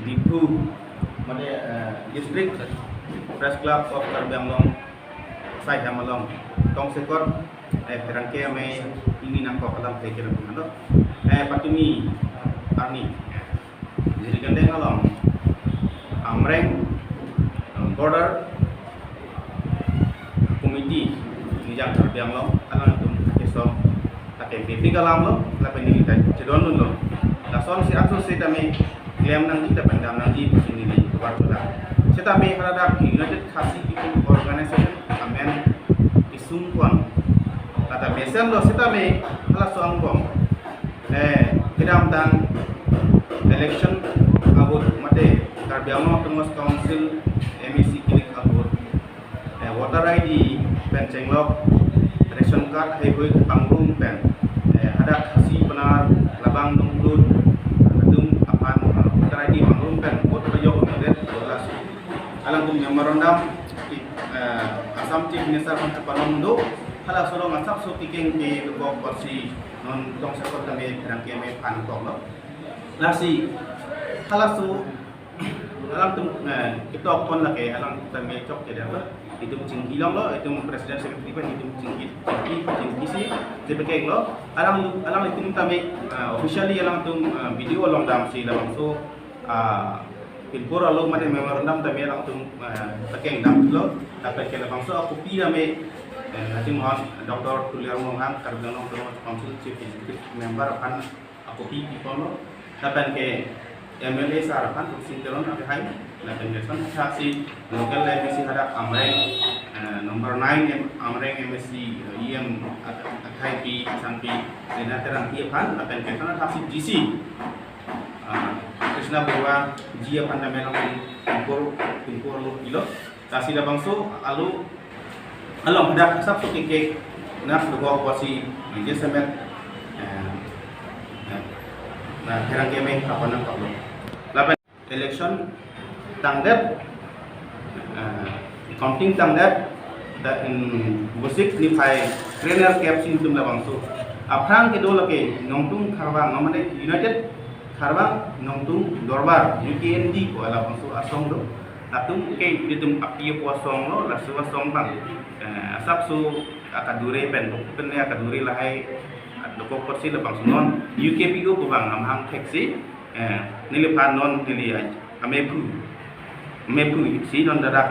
Dipu Made District Press Club of Karbi Anglong Sai Hamalong Tong Sekor Perangke ame ini nak kalam tekir ano patumi Arni jadi gandeng along Amreng border committee nijang Karbi Anglong alang tum kesom take BP kalam lo lapen ini kai cedon lo lason si atso si tame klaim nang kita pendam nang di sini ni kebartulah kita me berada United Khasi People Organization amen isungkuan kata mesel lo kita me hala soang bom kidam dan election abut mate Karbi Anglong Tengos Council MEC kilik abut voter ID pen cenglok ration card heboy panggung pen ada khasi benar labang nunglut adum apan voter ID panggung pen voter bayok medet bolas alang kum memorandum Assam Chief Minister Panomdo hala solo ngasap so tiking ke lubok porsi non tong sekor kami berangkai me pan kong lo nasi hala so alang tum kita pun lagi alang kami cok jadi apa itu cingki lo itu presiden sekretari pen itu cingki si sebagai lo alang itu kami officially alang tum video long dam si lang so Pilpur alo made memorandum tami alang tum pakai dam lo dapat ke lang so aku pi ame nanti mohon Dr. Tuliar Mohang Karbi Anglong Tengos Council Chief Executive Member akan aku pi lo dapat ke MLA sarapan kursi telon apa hai dapat ke son saksi local MSC ada Amreng number 9 Amreng MSC EM akai pi sampai senateran tiapan dapat ke son saksi GC Krishna Bawa Jia Pandamelang Pimpur lo kilo saksi dah bangso alu along dah sab so ke nak dogo kosi je semet na herang keme apa nak lo lapan election tangdep counting tangdep da busik ni pai trainer captain tum labang so aprang ke do lake nongtung kharwang nomane United Kharwang nongtung dorbar UKND ko labang so asong do atum ke ditum api ko asong lo la so asong bang asap su akadure pen ne akadure lahai doko kursi lebang non UKPO ko bang amhang taxi nili pan non nili amepu si non darak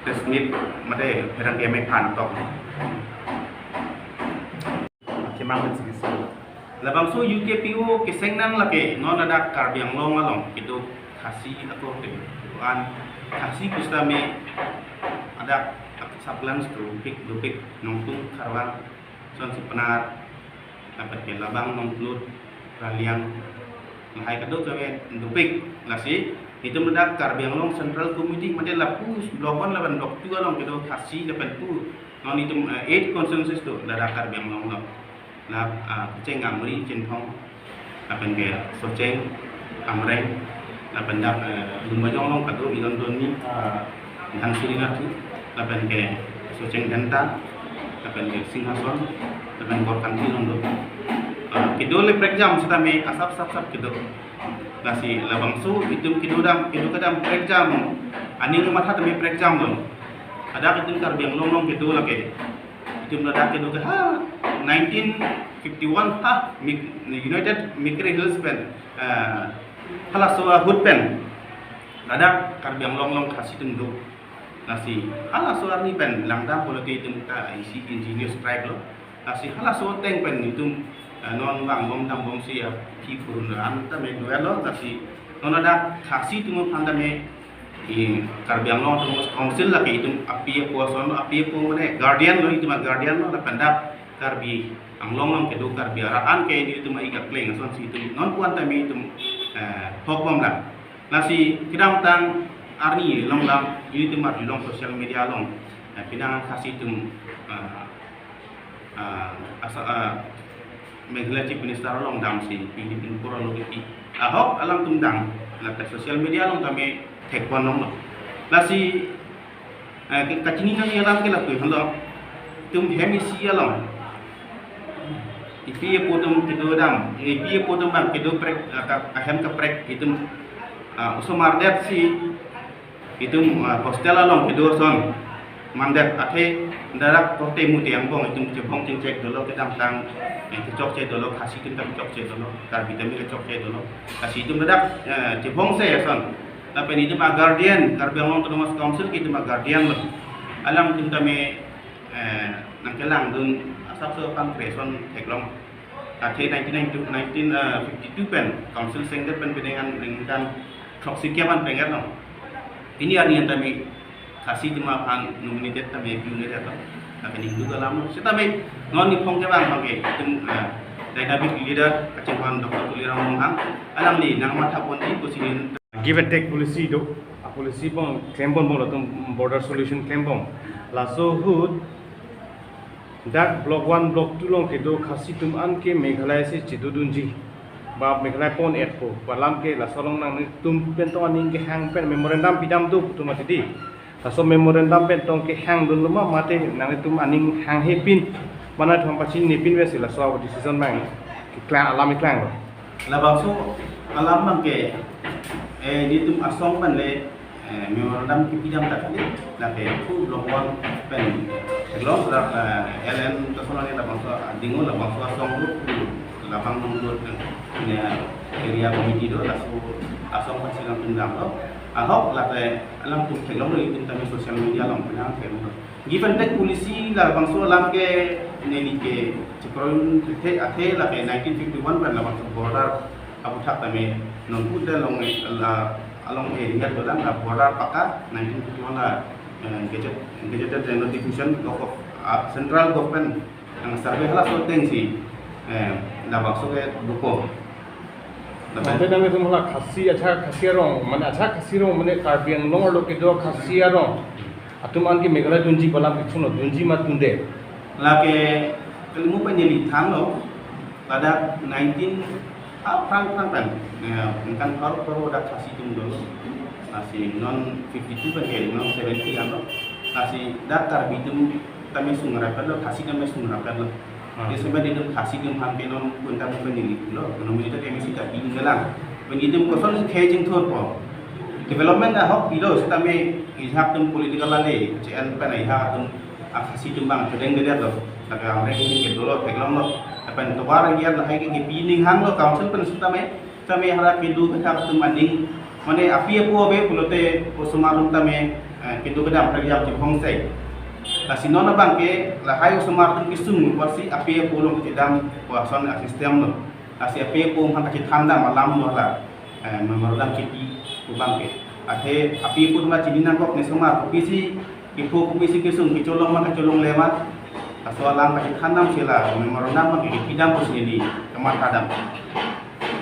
resmit mate herang keme pan tok kemang sisi lebang su UKPO kiseng nang lake non darak Karbi Anglong along itu khasi atau an khasi kustame ada saplan dupik nongtung Kharwang son sepenar dapat ke labang nonglut raliang lahai kado kawe dupik lasi itu mendak Karbi Anglong Central Committee made lapus blogon laban doktu along kedo khasi dapat pu non itu 8 consensus tu dadak Karbi Anglong lo lap ceng amri cintong apen ke soceng amreng lapan dak lumajong long kado ilon doni dan suringa tu lapan ke soceng denta lapan ke Singhason lapan korkan tilong do kidole pregjam kita me asap kido nasi labang su itu kido kadam pregjam ani rumah hat me pregjam lo ada kitin Karbi Anglong kido lake itu meladak kido ha 1951 ha United Mikri Hills pen hala so hut pen ada Karbi Anglong khasi tunduk nasi hala so arni pen langda politi tum ka isi engineer strike lo nasi hala so teng pen itu non bang bom tam bom si pi purun an ta me duelo nasi non ada khasi tum panda me i Karbi Anglong Tengos Council la ke itu api kuason api pu mane guardian lo itu guardian lo la pendap Karbi Anglong ke do Karbi araan ke itu mai ka kleng son si itu non puan ta me itu hokbom la nasi kidam tang arni long lam ini tempat di long sosial media long pinang kasih tum Megla Chief Minister long dam si Pilipin Pura logiti ahok alam tum dang la sosial media long kami tek pon long nasi kacini kami alam ke la tu halo tum hemisi long ipi potum kido dam ipi potum bang kido prek ahem ka prek itu usumardet si itu hostel along kedua son mandet ate darak tote muti yang bong itu cebong cek dulu kita tentang kecok cek dulu kasih kita kecok cek dulu tar vitamin kecok cek dulu kasih itu darak cebong saya son tapi ini mah guardian karbiang long terus council kita mah guardian loh alam kita me nang kelang dun asap so kan preson teklong ate 1952 pen council sengket pen dengan toksikiaman pengen loh ini yang kami kasih cuma ang nominated kami pioneer atau kami juga lama. Kita kami non ni pong jawab kami itu dynamic leader kacauan Dr. Tulirang Monghang alam ni nang mata pun itu sini. Give and take policy do policy pong claim pong latung border solution claim pong laso hood that block 1 block 2 long kedo kasih tum an ke Meghalaya se Chidudunji ba Meghalaya pon et po palam ke la solong nang tum pento aning ke hang pen memorandum pidam tu tum atidi so memorandum pentong ke hang dun luma mate nang tum aning hang hepin mana thom pachin ni pin wesila so decision mang klang alam klang Labang so alam mang ke di tum asong man le memorandum ki pidam tak ni la ke fu longwan pen long la elen tasolan ni labang so dingo labang so asong lu labang nunggu ni area committee do la so asong pachin tundam lo ahok la alam tu kelong ni kita me social media long penang kelong given take polisi la bangso alam ke neni ke cikron te ate la ke 1951 ban la bangso border abu thak tame non pudda long la along area dolan la border paka 1951 la gazetted notification of central government ang survey hala so teng si la bangso ke duko Nanti nang itu malah kasih aja kasih rong, mana aja kasih rong, mana karbiang long ordo kedo kasih rong. Atum an ke Meghalaya dunji balam kecil dunji mat tunde. Lagi ilmu penyelidikan lo pada 19 perang kan kalau dah kasih dulu masih non 52 kan non 70 kan lo masih datar bidum kami sungarapan lo kasih kami sungarapan lo. Dia sebenarnya itu kasih dem hampir non punta penyelidik lo, ekonomi itu emisi tak tinggalan. Pengidim kosong kejeng thor po. Development dah hok bilo, kita me ihap dem political lale, CN pen ihap dem kasih dem bang sedeng dia lo. Tapi orang ini ke dulu, peglong lo. Apa itu barang dia lah hai ke pining hang lo, council pen kita me harap kedu kita dem manding. Mana api apa be pulote posumarum tame kedu kedam kerja di Hongsei. Kasi nona bangke la hayo sumartun kisung wasi api pulong kedam wason sistem lo kasi api pum han kaki tanda malam lo la memorandum kipi ku bangke ate api pun ma cininan kok ne sumar kupisi ipo kupisi kisung kicolong ma kicolong lewat asoalang kaki tandam sila memorandum ma kidam pos ini kemat kadam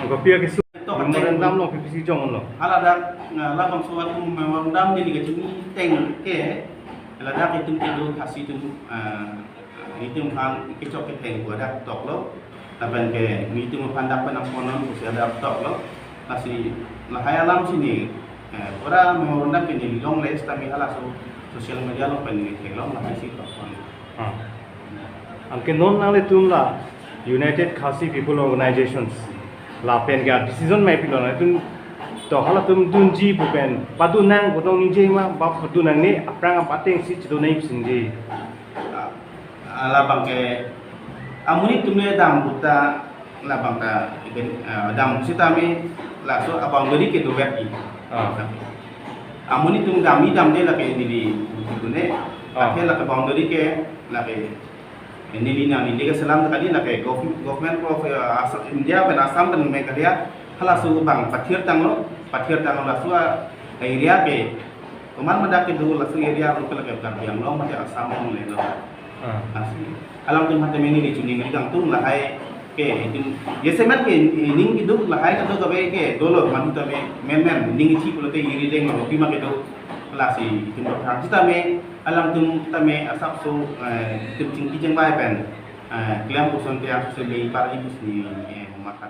Kopia kisung memorandum lo pipisi jong lo. Ala dak la bang suatu memorandum ni kecuni teng ke Ladak itu kasih itu kan kecok keteng gua dak tok lo, tapi ke itu pandak penamponan usia dak tok lo, kasih lahai alam sini, orang memorandum ini long list tapi halas sosial media lo pengen kelong lahai sih tok. Angke non nale tumla United Khasi People Organizations la pen ga decision mai pilo na tun to hala tum dunji bupen padu nang bodong nije ma ba padu nang ni aprang pateng si chido nai sinji ala bangke amuni tumne dam buta la bangka dam sitami la so abang gedi ke do wet amuni tum dam de la ke ni tune ake la ke boundary ke la ke ni na ni ke salam tadi la ke government of India ben Assam ben Meghalaya hala so bang pathir tang la suwa area ke kuman mendak ke dulu la su area lu ke yang long macam Assam long le lo alam tu macam ini di cuni ngang tung la hai ke ye semat ke ning hidup la hai ka to ke dolo man tu men ning chi pulote iri deng lo pi ma ke do la si tum ta kita me alam tum tame asap so tum cing ki jeng bai pen kliam puson dia so le par ni ni makar